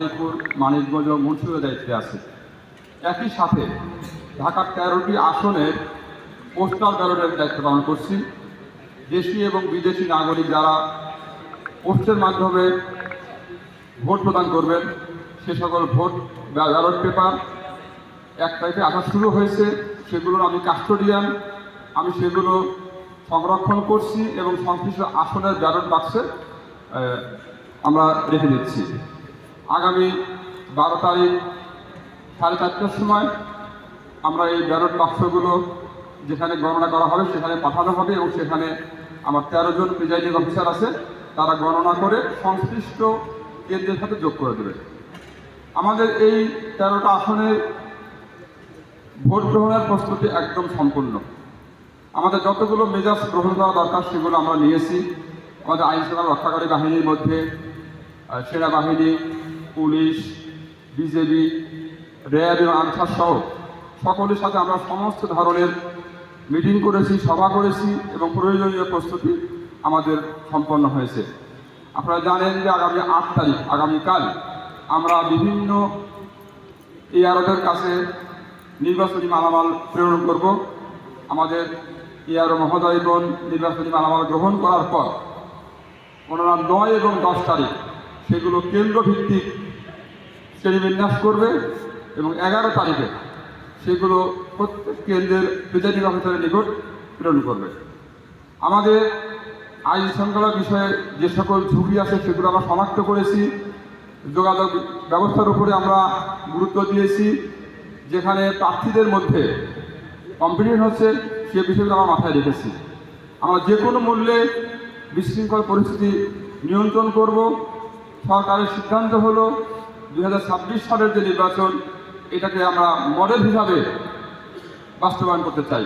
গাজীপুর, মানিকগঞ্জ ও মুন্সিগঞ্জের দায়িত্বে আছে। একই সাথে ঢাকার 13টি আসনের পোস্টাল ব্যালটের দায়িত্ব পালন করছি। দেশি এবং বিদেশি নাগরিক যারা পোস্টের মাধ্যমে ভোট প্রদান করবেন, সে সকল ভোট ব্যালট পেপার 1 তারিখে আসা শুরু হয়েছে। সেগুলোর আমি কাস্টোডিয়ান, আমি সেগুলো সংরক্ষণ করছি এবং সংশ্লিষ্ট আসনের ব্যালট বাক্সে আমরা রেখে দিচ্ছি। আগামী 12 তারিখ 4:30টার সময় আমরা এই ব্যালট বাক্সগুলো যেখানে গণনা করা হবে সেখানে পাঠানো হবে এবং সেখানে আমার 13 জন প্রিজাইডিং অফিসার আছে, তারা গণনা করে সংশ্লিষ্ট কেন্দ্রের সাথে যোগ করে দেবে। আমাদের এই 13টা আসনের ভোট গ্রহণের প্রস্তুতি একদম সম্পূর্ণ। আমাদের যতগুলো মেজাজ গ্রহণ করা দরকার সেগুলো আমরা নিয়েছি। আমাদের আইনশৃঙ্খলা রক্ষাকারী বাহিনীর মধ্যে সেনাবাহিনী, পুলিশ, বিজেপি, র্যাব এবং আনসার সহ সকলের সাথে আমরা সমস্ত ধরনের মিটিং করেছি, সভা করেছি এবং প্রয়োজনীয় প্রস্তুতি আমাদের সম্পন্ন হয়েছে। আপনারা জানেন যে আগামী 8 তারিখ, আগামীকাল আমরা বিভিন্ন এআরওদের কাছে নির্বাচনী মালামাল প্রেরণ করব। আমাদের এআরও মহোদয়গণ নির্বাচনী মালামাল গ্রহণ করার পর ওনারা 9 এবং 10 তারিখ সেগুলো কেন্দ্রভিত্তিক শ্রেণীবিন্যাস করবে এবং 11 তারিখে সেগুলো প্রত্যেক কেন্দ্রের প্রিজাইডিং অফিসারের নিকট প্রেরণ করবে। আমাদের আইন শৃঙ্খলা বিষয়ে যে সকল ঝুঁকি আছে সেগুলো আমরা শনাক্ত করেছি। যোগাযোগ ব্যবস্থার উপরে আমরা গুরুত্ব দিয়েছি। যেখানে প্রার্থীদের মধ্যে কম্পিটিশন হচ্ছে সে বিষয়গুলো আমরা মাথায় রেখেছি। আমরা যে কোনো মূল্যে বিশৃঙ্খল পরিস্থিতি নিয়ন্ত্রণ করব। সরকারের সিদ্ধান্ত হলো 2026 সালের যে নির্বাচন, এটাকে আমরা মডেল হিসাবে বাস্তবায়ন করতে চাই।